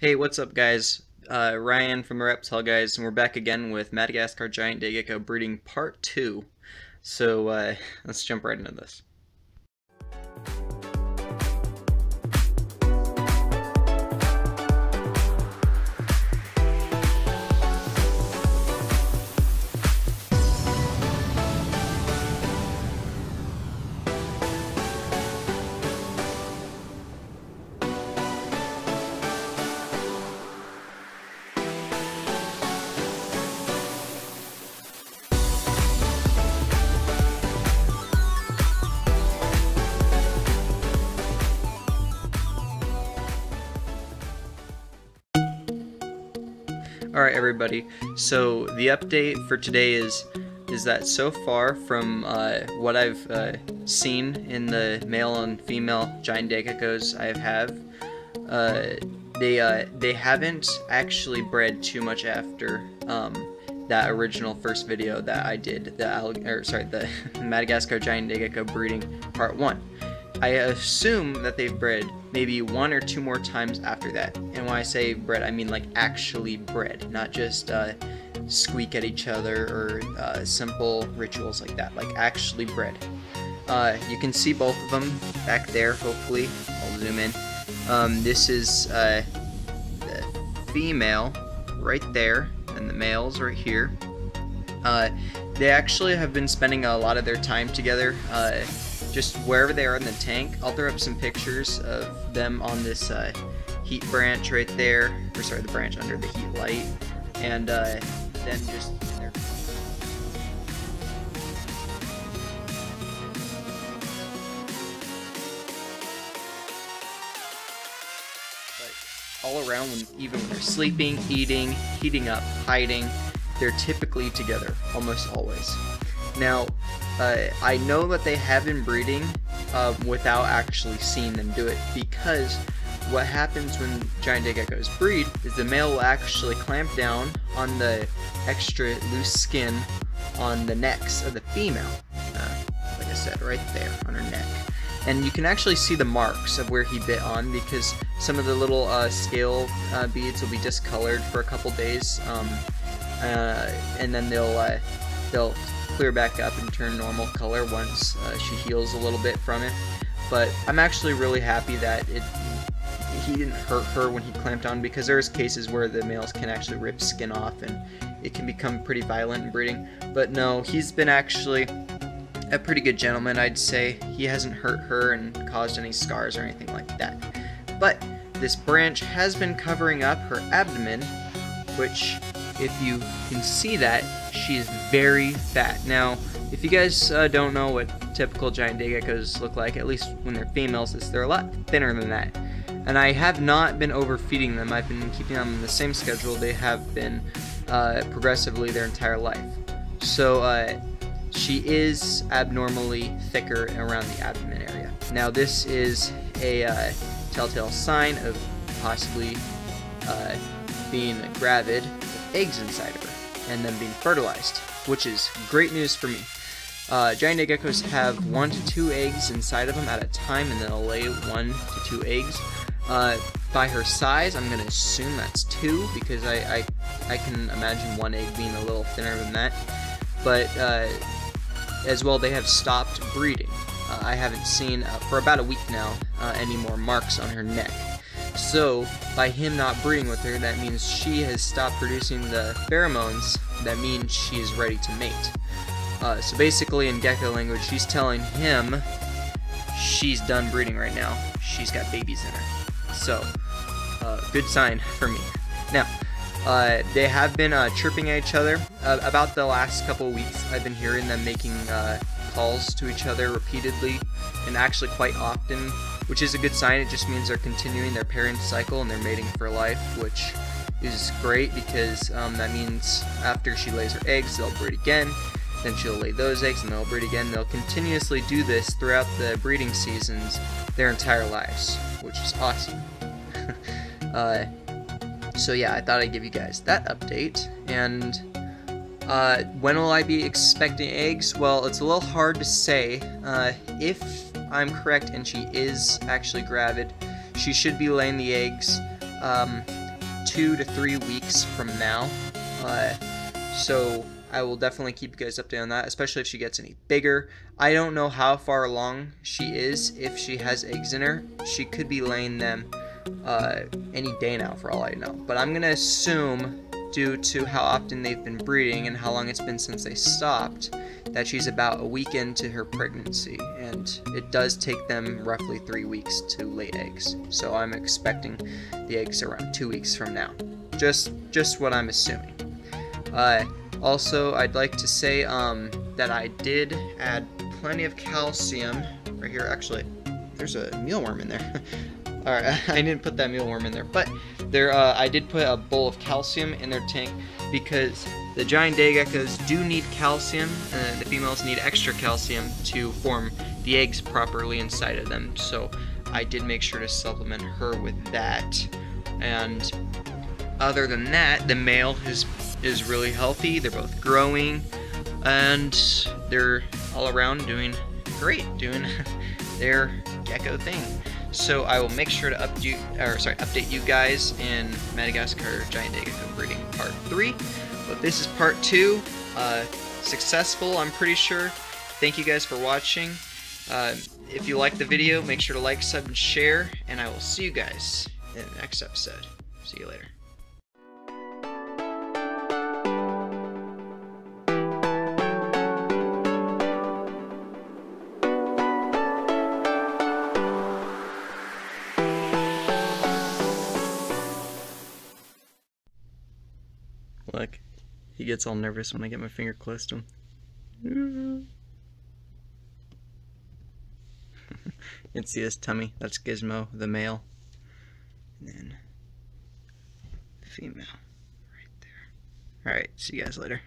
Hey, what's up, guys? Ryan from the Reptile Guys, and we're back again with Madagascar Giant Day Gecko breeding part 2. So, let's jump right into this. Alright, everybody, so the update for today is that so far from what I've seen in the male and female giant day geckos I have, they haven't actually bred too much after that original first video that I did, the Madagascar giant day gecko breeding part 1. I assume that they've bred maybe 1 or 2 more times after that. And when I say bred, I mean like actually bred, not just squeak at each other or simple rituals like that, like actually bred. You can see both of them back there, hopefully. I'll zoom in. This is the female right there, and the male's right here. They actually have been spending a lot of their time together. Just wherever they are in the tank. I'll throw up some pictures of them on this heat branch right there, or sorry, the branch under the heat light, and then just in there. But all around, even when they're sleeping, eating, heating up, hiding, they're typically together, almost always. Now, I know that they have been breeding without actually seeing them do it, because what happens when giant day geckos breed is the male will actually clamp down on the extra loose skin on the necks of the female, like I said, right there on her neck. And you can actually see the marks of where he bit on, because some of the little scale beads will be discolored for a couple days, and then they'll clear back up and turn normal color once she heals a little bit from it. But I'm actually really happy that he didn't hurt her when he clamped on, because there's cases where the males can actually rip skin off and it can become pretty violent in breeding. But no, he's been actually a pretty good gentleman, I'd say. He hasn't hurt her and caused any scars or anything like that. But this branch has been covering up her abdomen, which, if you can see that, she is very fat. Now, if you guys don't know what typical giant day geckos look like, at least when they're females, is they're a lot thinner than that. And I have not been overfeeding them. I've been keeping them on the same schedule they have been progressively their entire life. So she is abnormally thicker around the abdomen area. Now, this is a telltale sign of possibly being gravid, eggs inside of her, and then being fertilized, which is great news for me. Giant day geckos have 1 to 2 eggs inside of them at a time, and they'll lay 1 to 2 eggs. By her size, I'm going to assume that's 2, because I can imagine 1 egg being a little thinner than that. But as well, they have stopped breeding. I haven't seen, for about a week now, any more marks on her neck. So, by him not breeding with her, that means she has stopped producing the pheromones that mean she is ready to mate. So basically, in gecko language, she's telling him she's done breeding right now. She's got babies in her. So, good sign for me. Now, they have been chirping at each other. About the last couple of weeks, I've been hearing them making calls to each other repeatedly, and actually quite often, which is a good sign. It just means they're continuing their pairing cycle and they're mating for life, which is great, because that means after she lays her eggs, they'll breed again, then she'll lay those eggs and they'll breed again. They'll continuously do this throughout the breeding seasons their entire lives, which is awesome. So yeah, I thought I'd give you guys that update. And when will I be expecting eggs? Well, it's a little hard to say. If I'm correct and she is actually gravid, she should be laying the eggs 2 to 3 weeks from now. So I will definitely keep you guys updated on that, especially if she gets any bigger. I don't know how far along she is. If she has eggs in her, she could be laying them any day now, for all I know. But I'm gonna assume, due to how often they've been breeding and how long it's been since they stopped, that she's about a week into her pregnancy, and it does take them roughly 3 weeks to lay eggs. So I'm expecting the eggs around 2 weeks from now. Just what I'm assuming. Also, I'd like to say that I did add plenty of calcium right here. Actually, there's a mealworm in there. Alright, I didn't put that mealworm in there, but there I did put a bowl of calcium in their tank because the giant day geckos do need calcium, and the females need extra calcium to form the eggs properly inside of them. So I did make sure to supplement her with that. And other than that, the male is really healthy. They're both growing, and they're all around doing great, doing their gecko thing. So I will make sure to update you guys in Madagascar giant day gecko breeding part 3. But this is part 2. Successful, I'm pretty sure. Thank you guys for watching. If you liked the video, make sure to like, sub, and share, and I will see you guys in the next episode. See you later. Look, he gets all nervous when I get my finger close to him. You can see his tummy. That's Gizmo, the male. And then the female right there. Alright, see you guys later.